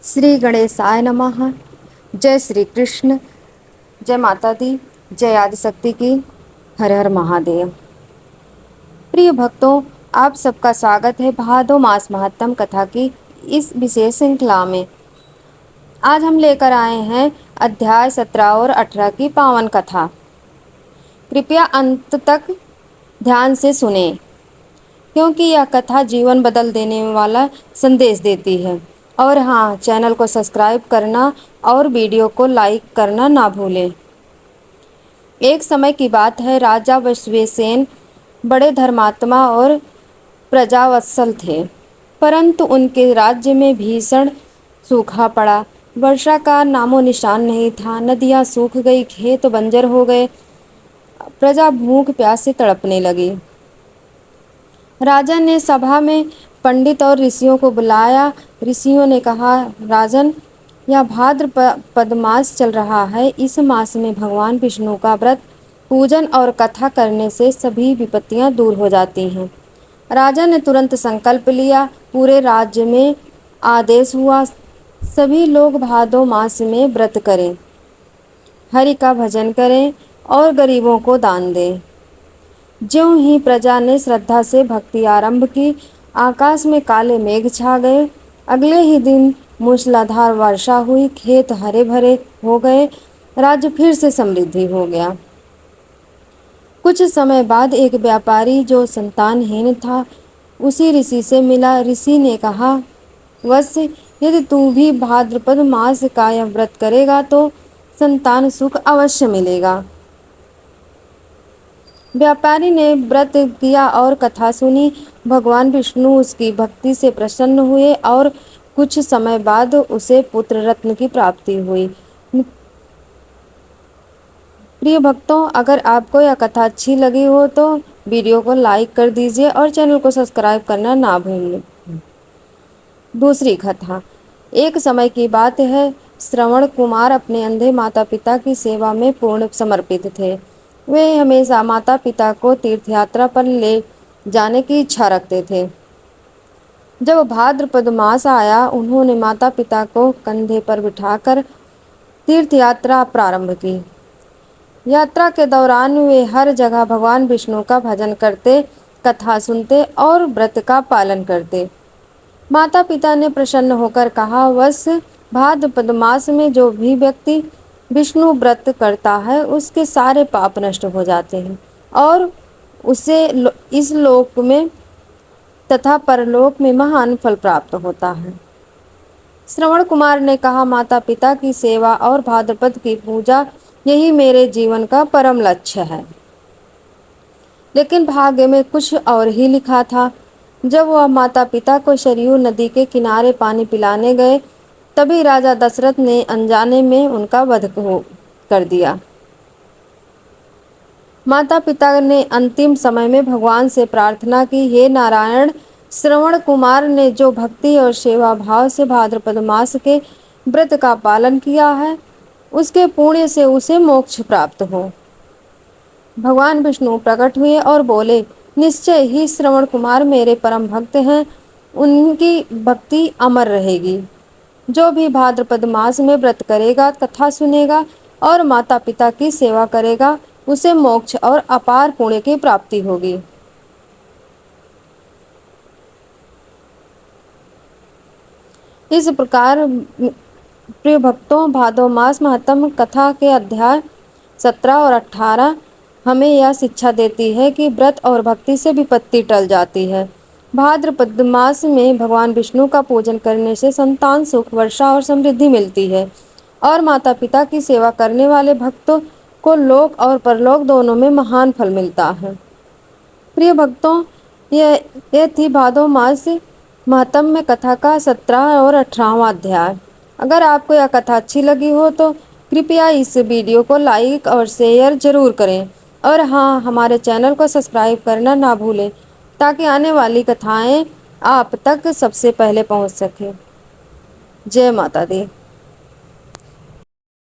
श्री गणेशाय नमः। जय श्री कृष्ण। जय माता दी। जय आदिशक्ति की। हर हर महादेव। प्रिय भक्तों, आप सबका स्वागत है भादो मास महात्म कथा की इस विशेष श्रृंखला में। आज हम लेकर आए हैं अध्याय 17 और 18 की पावन कथा। कृपया अंत तक ध्यान से सुने, क्योंकि यह कथा जीवन बदल देने वाला संदेश देती है। और हाँ, चैनल को सब्सक्राइब करना और वीडियो को लाइक करना ना भूलें। एक समय की बात है, राजा विश्वसेन बड़े धर्मात्मा और प्रजावत्सल थे, परंतु उनके राज्य में भीषण सूखा पड़ा। वर्षा का नामो निशान नहीं था। नदियाँ सूख गई, खेत बंजर हो गए, प्रजा भूख प्यास से तड़पने लगी। राजा ने सभा में पंडित और ऋषियों को बुलाया। ऋषियों ने कहा, राजन, यह भाद्रपद मास चल रहा है। इस मास में भगवान विष्णु का व्रत, पूजन और कथा करने से सभी विपत्तियां दूर हो जाती हैं। राजा ने तुरंत संकल्प लिया। पूरे राज्य में आदेश हुआ, सभी लोग भादो मास में व्रत करें, हरि का भजन करें और गरीबों को दान दें। ज्यों ही प्रजा ने श्रद्धा से भक्ति आरंभ की, आकाश में काले मेघ छा गए। अगले ही दिन मूसलाधार वर्षा हुई, खेत हरे भरे हो गए, राज्य फिर से समृद्धि हो गया। कुछ समय बाद एक व्यापारी जो संतानहीन था, उसी ऋषि से मिला। ऋषि ने कहा, वत्स, यदि तू भी भाद्रपद मास का यह व्रत करेगा तो संतान सुख अवश्य मिलेगा। व्यापारी ने व्रत किया और कथा सुनी। भगवान विष्णु उसकी भक्ति से प्रसन्न हुए और कुछ समय बाद उसे पुत्र रत्न की प्राप्ति हुई। प्रिय भक्तों, अगर आपको यह कथा अच्छी लगी हो तो वीडियो को लाइक कर दीजिए और चैनल को सब्सक्राइब करना ना भूलें। दूसरी कथा। एक समय की बात है, श्रवण कुमार अपने अंधे माता पिता की सेवा में पूर्ण समर्पित थे। वे हमेशा माता पिता को तीर्थ यात्रा पर ले जाने की इच्छा रखते थे। जब भाद्रपद मास आया, उन्होंने माता पिता को कंधे पर बिठाकर तीर्थ यात्रा प्रारंभ की। यात्रा के दौरान वे हर जगह भगवान विष्णु का भजन करते, कथा सुनते और व्रत का पालन करते। माता पिता ने प्रसन्न होकर कहा, वत्स, भाद्रपद मास में जो भी व्यक्ति विष्णु व्रत करता है उसके सारे पाप नष्ट हो जाते हैं और उसे इस लोक में तथा परलोक में महान फल प्राप्त होता है। श्रवण कुमार ने कहा, माता पिता की सेवा और भाद्रपद की पूजा, यही मेरे जीवन का परम लक्ष्य है। लेकिन भाग्य में कुछ और ही लिखा था। जब वह माता पिता को सरयू नदी के किनारे पानी पिलाने गए, तभी राजा दशरथ ने अनजाने में उनका वध कर दिया। माता पिता ने अंतिम समय में भगवान से प्रार्थना की, हे नारायण, श्रवण कुमार ने जो भक्ति और सेवा भाव से भाद्रपद मास के व्रत का पालन किया है, उसके पुण्य से उसे मोक्ष प्राप्त हो। भगवान विष्णु प्रकट हुए और बोले, निश्चय ही श्रवण कुमार मेरे परम भक्त हैं, उनकी भक्ति अमर रहेगी। जो भी भाद्रपद मास में व्रत करेगा, कथा सुनेगा और माता पिता की सेवा करेगा, उसे मोक्ष और अपार पुण्य की प्राप्ति होगी। इस प्रकार प्रिय भक्तों, भादो मास महात्म कथा के अध्याय 17 और 18 हमें यह शिक्षा देती है कि व्रत और भक्ति से विपत्ति टल जाती है। भाद्रपद मास में भगवान विष्णु का पूजन करने से संतान सुख, वर्षा और समृद्धि मिलती है और माता पिता की सेवा करने वाले भक्तों को लोक और परलोक दोनों में महान फल मिलता है। प्रिय भक्तों, यह थी भादो मास महात्म्य कथा का 17 और 18वां अध्याय। अगर आपको यह कथा अच्छी लगी हो तो कृपया इस वीडियो को लाइक और शेयर जरूर करें और हाँ, हमारे चैनल को सब्सक्राइब करना ना भूलें, ताकि आने वाली कथाएं आप तक सबसे पहले पहुंच सके। जय माता दी।